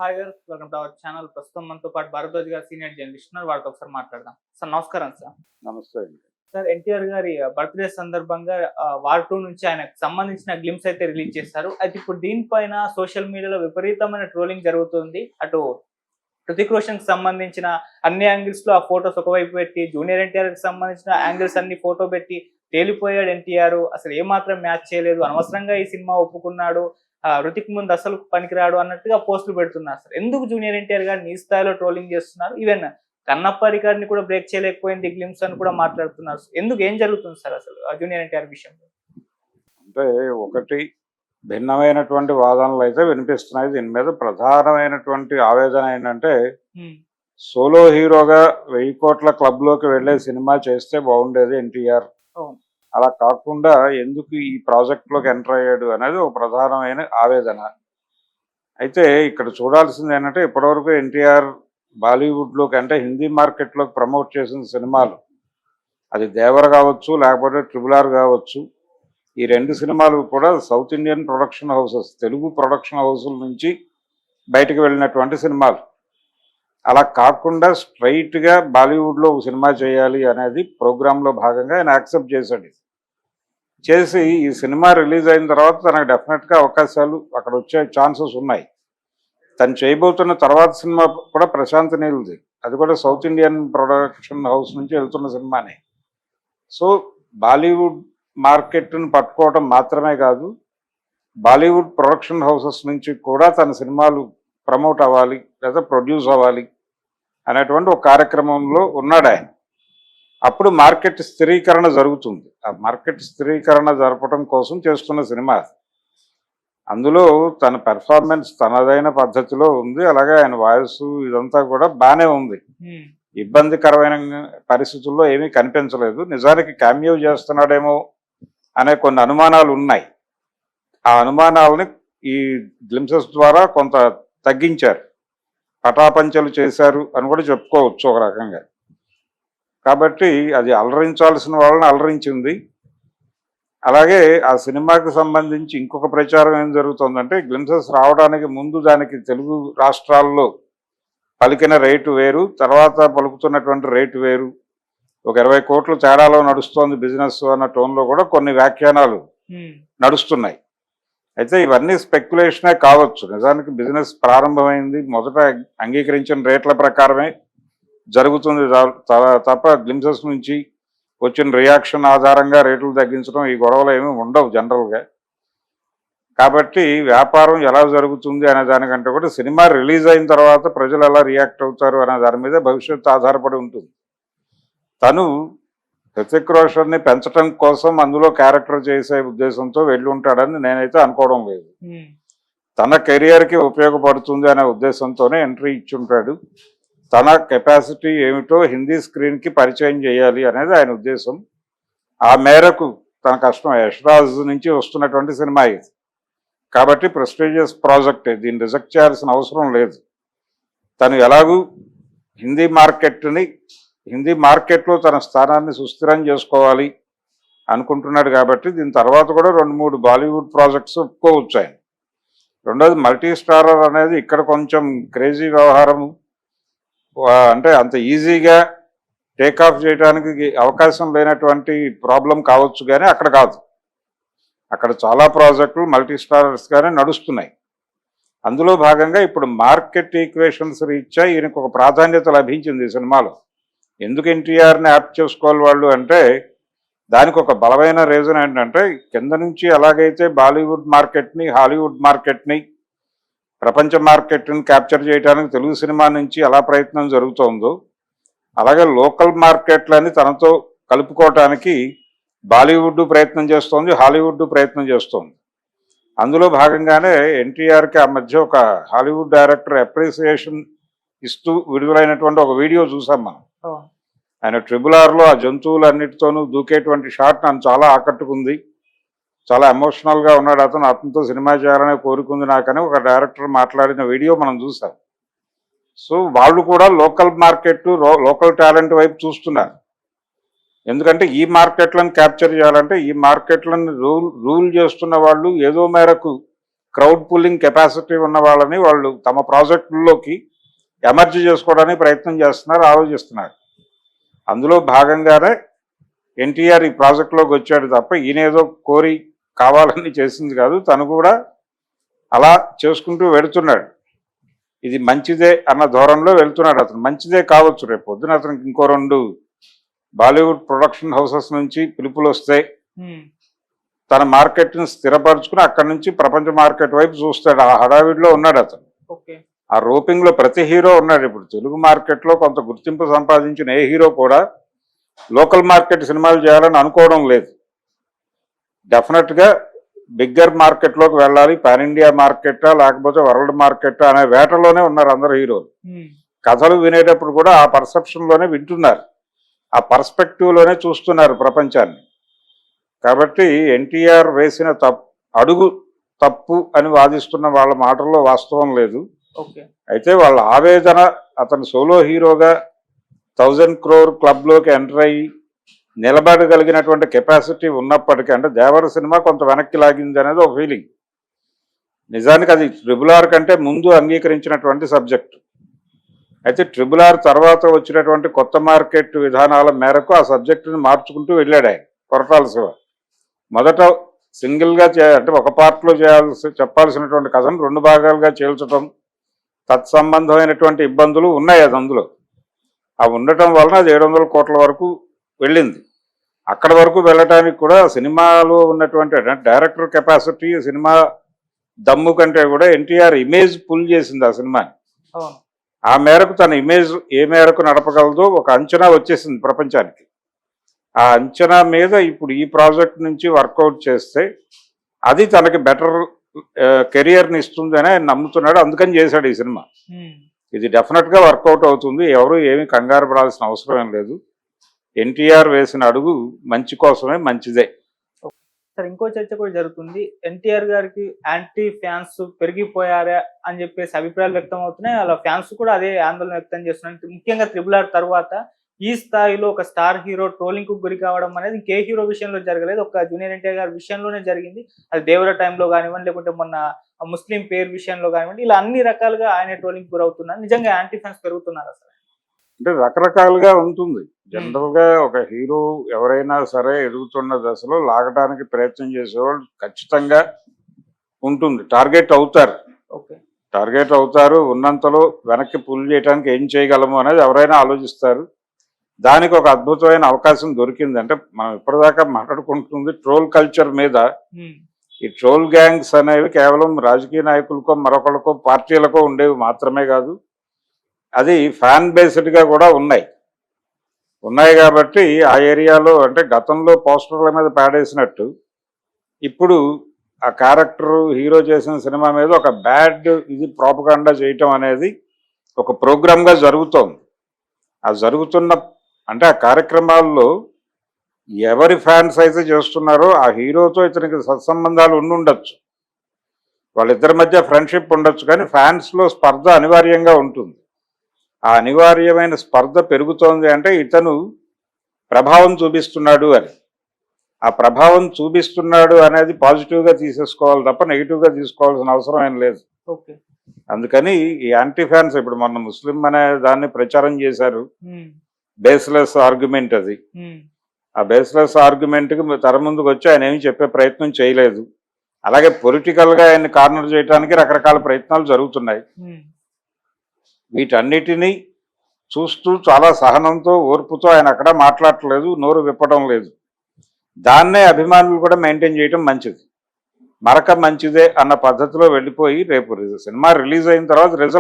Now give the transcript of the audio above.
Hi గారు, welcome to our channel. ప్రస్తుతం మనతో పాటు భారద్వాజ్ గారు సీనియర్ జర్నలిస్ట్ ఉన్నారు. వారితో ఒకసారి మాట్లాడదాం. సార్ నమస్కారం సార్. నమస్తే అండి. సార్ ఎన్టీఆర్ గారి బర్త్డే సందర్భంగా వార్ 2 నుంచి ఆయనకు సంబంధించిన గ్లిమ్స్ అయితే రిలీజ్ చేశారు. అయితే ఇప్పుడు దీనిపైన సోషల్ మీడియాలో విపరీతమైన ట్రోలింగ్ జరుగుతుంది. అటు హృతిక్ రోషన్ కి సంబంధించిన అన్ని యాంగిల్స్ లో ఆ ఫోటోస్ ఒకవైపు పెట్టి, జూనియర్ ఎన్టీఆర్ కి సంబంధించిన యాంగిల్స్ అన్ని ఫోటో పెట్టి తేలిపోయాడు ఎన్టీఆర్, అసలు ఏమాత్రం మ్యాచ్ చేయలేదు, అనవసరంగా ఈ సినిమా ఒప్పుకున్నాడు, హృతిక్ ముందు అసలు పనికిరాడు అన్నట్టుగా పోస్టులు పెడుతున్నారు. సార్ ఎందుకు జూనియర్ ఎన్టీఆర్ గారిని ఈ స్థాయిలో ట్రోలింగ్ చేస్తున్నారు? ఈవెన్ కన్నప్ప రికార్డ్ కూడా బ్రేక్ చేయలేకపోయింది గ్లిమ్స్ అని కూడా మాట్లాడుతున్నారు. ఎందుకు, ఏం జరుగుతుంది సార్ అసలు జూనియర్ ఎన్టీఆర్ విషయంలో? అంటే ఒకటి భిన్నమైనటువంటి వాదనలు అయితే వినిపిస్తున్నాయి. దీని మీద ప్రధానమైనటువంటి ఆవేదన ఏంటంటే, సోలో హీరోగా 1000 కోట్ల క్లబ్ లోకి వెళ్లే సినిమా చేస్తే బాగుండేది ఎన్టీఆర్, అలా కాకుండా ఎందుకు ఈ ప్రాజెక్ట్ లోకి ఎంటర్ అయ్యాడు అనేది ఒక ప్రధానమైన ఆవేదన. అయితే ఇక్కడ చూడాల్సింది ఏంటంటే, ఇప్పటివరకు ఎన్టీఆర్ బాలీవుడ్ లోకి అంటే హిందీ మార్కెట్ లోకి ప్రమోట్ చేసిన సినిమాలు, అది దేవర కావచ్చు లేకపోతే RRR కావచ్చు, ఈ 2 సినిమాలు కూడా South Indian production houses, Telugu production హౌసుల నుంచి బయటకు వెళ్ళినటువంటి సినిమాలు. అలా కాకుండా స్ట్రైట్గా బాలీవుడ్లో ఒక సినిమా చేయాలి అనేది ప్రోగ్రాంలో భాగంగా ఆయన యాక్సెప్ట్ చేశాడు. చేసి ఈ సినిమా రిలీజ్ అయిన తర్వాత తనకు డెఫినెట్గా అవకాశాలు అక్కడ వచ్చే ఛాన్సెస్ ఉన్నాయి. తను చేయబోతున్న తర్వాత సినిమా కూడా ప్రశాంత్ నీల్ది, అది కూడా సౌత్ ఇండియన్ ప్రొడక్షన్ హౌస్ నుంచి వెళ్తున్న సినిమానే. సో బాలీవుడ్ మార్కెట్ను పట్టుకోవడం మాత్రమే కాదు, బాలీవుడ్ ప్రొడక్షన్ హౌసెస్ నుంచి కూడా తన సినిమాలు ప్రమోట్ అవ్వాలి లేదా ప్రొడ్యూస్ అవ్వాలి అనేటువంటి ఒక కార్యక్రమంలో ఉన్నాడు ఆయన. అప్పుడు మార్కెట్ స్థిరీకరణ జరుగుతుంది. ఆ మార్కెట్ స్థిరీకరణ జరపడం కోసం చేస్తున్న సినిమా. అందులో తన పెర్ఫార్మెన్స్ తనదైన పద్ధతిలో ఉంది. అలాగే ఆయన వాయిస్ ఇదంతా కూడా బాగానే ఉంది. ఇబ్బందికరమైన పరిస్థితుల్లో ఏమీ కనిపించలేదు. నిజానికి క్యామియో చేస్తున్నాడేమో అనే కొన్ని అనుమానాలు ఉన్నాయి. ఆ అనుమానాలని ఈ గ్లిమ్సెస్ ద్వారా కొంత తగ్గించారు, పటాపంచలు చేశారు అని కూడా చెప్పుకోవచ్చు ఒక రకంగా. కాబట్టి అది అలరించాల్సిన వాళ్ళని అలరించింది. అలాగే ఆ సినిమాకి సంబంధించి ఇంకొక ప్రచారం ఏం జరుగుతుందంటే, గ్లిమ్సెస్ రావడానికి ముందు దానికి తెలుగు రాష్ట్రాల్లో పలికిన రేటు వేరు, తర్వాత పలుకుతున్నటువంటి రేటు వేరు, ఒక 20 కోట్ల తేడాలో నడుస్తోంది బిజినెస్ అన్న టోన్లో కూడా కొన్ని వ్యాఖ్యానాలు నడుస్తున్నాయి. అయితే ఇవన్నీ స్పెక్యులేషనే కావచ్చు. నిజానికి బిజినెస్ ప్రారంభమైంది, మొదట అంగీకరించిన రేట్ల ప్రకారమే జరుగుతుంది తప్ప గ్లిమ్సెస్ నుంచి వచ్చిన రియాక్షన్ ఆధారంగా రేట్లు తగ్గించడం ఈ గొడవలు ఏమీ ఉండవు జనరల్గా. కాబట్టి వ్యాపారం ఎలా జరుగుతుంది అనే దానికంటే కూడా సినిమా రిలీజ్ అయిన తర్వాత ప్రజలు ఎలా రియాక్ట్ అవుతారు అనే దాని మీద భవిష్యత్తు ఆధారపడి ఉంటుంది. తను హృతిక్ రోషన్ని పెంచడం కోసం అందులో క్యారెక్టర్ చేసే ఉద్దేశంతో వెళ్ళి ఉంటాడని నేనైతే అనుకోవడం లేదు. తన కెరియర్కి ఉపయోగపడుతుంది అనే ఉద్దేశంతోనే ఎంట్రీ ఇచ్చుంటాడు. తన కెపాసిటీ ఏమిటో హిందీ స్క్రీన్కి పరిచయం చేయాలి అనేది ఆయన ఉద్దేశం. ఆ మేరకు తన కష్టం. యశ్రాజ్ నుంచి వస్తున్నటువంటి సినిమా ఇది కాబట్టి ప్రెస్టీజియస్ ప్రాజెక్టే, దీన్ని రిజెక్ట్ చేయాల్సిన అవసరం లేదు. తను ఎలాగూ హిందీ మార్కెట్లో తన స్థానాన్ని సుస్థిరం చేసుకోవాలి అనుకుంటున్నాడు. కాబట్టి దీని తర్వాత కూడా 2-3 బాలీవుడ్ ప్రాజెక్ట్స్ ఒప్పుకోవచ్చు ఆయన. రెండోది, మల్టీ స్టారర్ అనేది ఇక్కడ కొంచెం క్రేజీ వ్యవహారము. అంటే అంత ఈజీగా టేకాఫ్ చేయడానికి అవకాశం లేనటువంటి ప్రాబ్లం కావచ్చు, కానీ అక్కడ కాదు. అక్కడ చాలా ప్రాజెక్టులు మల్టీ స్టారర్స్గానే నడుస్తున్నాయి. అందులో భాగంగా ఇప్పుడు మార్కెట్ ఈక్వేషన్స్ రీత్యా ఈయనకు ఒక ప్రాధాన్యత లభించింది ఈ సినిమాలో. ఎందుకు ఎన్టీఆర్ని యాప్ చేసుకోవాలి వాళ్ళు అంటే, దానికి ఒక బలమైన రీజన్ ఏంటంటే, కింద నుంచి ఎలాగైతే బాలీవుడ్ మార్కెట్ని, హాలీవుడ్ మార్కెట్ని, ప్రపంచ మార్కెట్ని క్యాప్చర్ చేయడానికి తెలుగు సినిమా నుంచి ఎలా ప్రయత్నం జరుగుతోందో, అలాగే లోకల్ మార్కెట్లని తనతో కలుపుకోవటానికి బాలీవుడ్ ప్రయత్నం చేస్తోంది, హాలీవుడ్ ప్రయత్నం చేస్తోంది. అందులో భాగంగానే ఎన్టీఆర్కి ఆ మధ్య ఒక హాలీవుడ్ డైరెక్టర్ అప్రిసియేషన్ ఇస్తూ విడుదలైనటువంటి ఒక వీడియో చూసాం మనం. ఆయన RRRలో ఆ జంతువులన్నిటితోనూ దూకేటువంటి షాట్ నన్ను చాలా ఆకట్టుకుంది. చాలా ఎమోషనల్గా ఉన్నాడు అతను. అతనితో సినిమా చేయాలనే కోరుకుంది నాకని ఒక డైరెక్టర్ మాట్లాడిన వీడియో మనం చూసాం. సో వాళ్ళు కూడా లోకల్ మార్కెట్, లోకల్ టాలెంట్ వైపు చూస్తున్నారు. ఎందుకంటే ఈ మార్కెట్లను క్యాప్చర్ చేయాలంటే ఈ మార్కెట్లను రూల్ చేస్తున్న వాళ్ళు ఏదో మేరకు క్రౌడ్ పుల్లింగ్ కెపాసిటీ ఉన్న వాళ్ళని వాళ్ళు తమ ప్రాజెక్టుల్లోకి ఎమర్జీ చేసుకోవడానికి ప్రయత్నం చేస్తున్నారు, ఆలోచిస్తున్నారు. అందులో భాగంగానే ఎన్టీఆర్ ఈ ప్రాజెక్టులోకి వచ్చాడు తప్ప ఈయనేదో కోరి కావాలని చేసింది కాదు. తను కూడా అలా చేసుకుంటూ వెళుతున్నాడు. ఇది మంచిదే అన్న ధోరణిలో వెళ్తున్నాడు. అతను మంచిదే కావచ్చు, రేపు పొద్దున అతనికి ఇంకో 2 బాలీవుడ్ ప్రొడక్షన్ హౌసెస్ నుంచి పిలుపులు వస్తాయి. తన మార్కెట్ని స్థిరపరచుకుని అక్కడి నుంచి ప్రపంచ మార్కెట్ వైపు చూస్తాడు. ఆ హడావిడిలో ఉన్నాడు అతను. ఆ రోపింగ్ లో ప్రతి హీరో ఉన్నాడు. ఇప్పుడు తెలుగు మార్కెట్ లో కొంత గుర్తింపు సంపాదించిన ఏ హీరో కూడా లోకల్ మార్కెట్ సినిమాలు చేయాలని అనుకోవడం లేదు. డెఫినెట్ గా బిగ్గర్ మార్కెట్ లోకి వెళ్ళాలి, పాన్ ఇండియా మార్కెటా లేకపోతే వరల్డ్ మార్కెటా అనే వేటలోనే ఉన్నారు అందరు హీరోలు. కథలు వినేటప్పుడు కూడా ఆ పర్సెప్షన్ లోనే వింటున్నారు, ఆ పర్స్పెక్టివ్ లోనే చూస్తున్నారు ప్రపంచాన్ని. కాబట్టి ఎన్టీఆర్ వేసిన అడుగు తప్పు అని వాదిస్తున్న వాళ్ళ మాటల్లో వాస్తవం లేదు. అయితే వాళ్ళ ఆవేదన, అతను సోలో హీరోగా 1000 crore క్లబ్ లోకి ఎంటర్ అయ్యి నిలబడగలిగినటువంటి కెపాసిటీ ఉన్నప్పటికీ, అంటే దేవర సినిమా కొంత వెనక్కి లాగింది అనేది ఒక ఫీలింగ్. నిజానికి అది RRR కంటే ముందు అంగీకరించినటువంటి సబ్జెక్టు. అయితే RRR తర్వాత వచ్చినటువంటి కొత్త మార్కెట్ విధానాల మేరకు ఆ సబ్జెక్టుని మార్చుకుంటూ వెళ్ళాడు ఆయన. కొరటాల శివ మొదట సింగిల్గా అంటే ఒక పార్ట్లో చెప్పాల్సినటువంటి కథను 2 భాగాలుగా చేల్చడం, తత్సంబంధమైనటువంటి ఇబ్బందులు ఉన్నాయి అది అందులో. అవి ఉండటం వలన అది 700 కోట్ల వరకు వెళ్ళింది. అక్కడ వరకు వెళ్ళటానికి కూడా సినిమాలో ఉన్నటువంటి డైరెక్టర్ కెపాసిటీ, సినిమా దమ్ము కంటే కూడా ఎన్టీఆర్ ఇమేజ్ పుల్ చేసింది ఆ సినిమాని. ఆ మేరకు తన ఇమేజ్ ఏ మేరకు నడపగలదో ఒక అంచనా వచ్చేసింది ప్రపంచానికి. ఆ అంచనా మీద ఇప్పుడు ఈ ప్రాజెక్ట్ నుంచి వర్కౌట్ చేస్తే అది తనకి బెటర్ కెరియర్ని ఇస్తుందని ఆయన నమ్ముతున్నాడు. అందుకని చేశాడు ఈ సినిమా. ఇది డెఫినెట్గా వర్కౌట్ అవుతుంది. ఎవరు ఏమీ కంగారు పడాల్సిన అవసరం ఏం లేదు. ఎన్టీఆర్ వేసిన అడుగు మంచి కోసమే, మంచిదే. సార్, ఇంకో చర్చ కూడా జరుగుతుంది. ఎన్టీఆర్ గారికి యాంటీ ఫ్యాన్స్ పెరిగిపోయారా అని చెప్పేసి అభిప్రాయాలు వ్యక్తం అవుతున్నాయి. అలా ఫ్యాన్స్ కూడా అదే ఆందోళన వ్యక్తం చేస్తున్నారు. ముఖ్యంగా RRR తర్వాత ఈ స్థాయిలో ఒక స్టార్ హీరో ట్రోలింగ్ కు గురి కావడం అనేది ఇంకే హీరో విషయంలో జరగలేదు. ఒక జూనియర్ ఎన్టీఆర్ గారి విషయంలోనే జరిగింది. అది దేవర టైంలో కానివ్వండి, లేకుంటే మొన్న ముస్లిం పేరు విషయంలో కానివ్వండి, ఇలా అన్ని రకాలుగా ఆయన ట్రోలింగ్ గురవుతున్నారు. నిజంగా యాంటీ ఫ్యాన్స్ పెరుగుతున్నారు అసలు? అంటే రకరకాలుగా ఉంటుంది. జనరల్ గా ఒక హీరో ఎవరైనా సరే ఎదుగుతున్న దశలో లాగడానికి ప్రయత్నం చేసేవాళ్ళు ఖచ్చితంగా ఉంటుంది. టార్గెట్ అవుతారు. ఉన్నంతలో వెనక్కి పుల్ చేయడానికి ఏం చేయగలము అనేది ఎవరైనా ఆలోచిస్తారు. దానికి ఒక అద్భుతమైన అవకాశం దొరికింది. అంటే మనం ఇప్పటిదాకా మాట్లాడుకుంటుంది ట్రోల్ కల్చర్ మీద. ఈ ట్రోల్ గ్యాంగ్స్ అనేవి కేవలం రాజకీయ నాయకులకో మరొకరికో పార్టీలకో ఉండేవి మాత్రమే కాదు, అది ఫ్యాన్ బేస్డ్గా కూడా ఉన్నాయి కాబట్టి ఆ ఏరియాలో అంటే గతంలో పోస్టర్ల మీద పాడేసినట్టు ఇప్పుడు ఆ క్యారెక్టర్ హీరో చేసిన సినిమా మీద ఒక బ్యాడ్ ఇది ప్రాపగాండా చేయటం అనేది ఒక ప్రోగ్రామ్గా జరుగుతోంది. ఆ జరుగుతున్న అంటే ఆ కార్యక్రమాల్లో ఎవరి ఫ్యాన్స్ అయితే చేస్తున్నారో ఆ హీరోతో ఇతనికి సత్సంబంధాలు ఉండొచ్చు, వాళ్ళిద్దరి మధ్య ఫ్రెండ్షిప్ ఉండొచ్చు, కానీ ఫ్యాన్స్లో స్పర్ధ అనివార్యంగా ఉంటుంది. ఆ అనివార్యమైన స్పర్ధ పెరుగుతోంది అంటే ఇతను ప్రభావం చూపిస్తున్నాడు అని. ఆ ప్రభావం చూపిస్తున్నాడు అనేది పాజిటివ్గా తీసేసుకోవాలి తప్ప నెగిటివ్గా తీసుకోవాల్సిన అవసరం ఏం లేదు. అందుకని ఈ యాంటీ ఫ్యాన్స్ ఇప్పుడు మొన్న ముస్లిం అనే దాన్ని ప్రచారం చేశారు. బేస్లెస్ ఆర్గ్యుమెంట్ అది. ఆ బేస్లెస్ ఆర్గ్యుమెంట్కి తెర ముందుకు వచ్చి ఆయన ఏమి చెప్పే ప్రయత్నం చేయలేదు. అలాగే పొలిటికల్గా ఆయన్ని కార్నర్ చేయడానికి రకరకాల ప్రయత్నాలు జరుగుతున్నాయి. వీటన్నిటినీ చూస్తూ చాలా సహనంతో ఓర్పుతో ఆయన అక్కడ మాట్లాడట్లేదు, నోరు విప్పడం లేదు. దాన్నే అభిమానులు కూడా మెయింటైన్ చేయడం మంచిది, మరక మంచిదే అన్న పద్ధతిలో వెళ్ళిపోయి రేపు సినిమా రిలీజ్ అయిన తర్వాత రిజల్ట్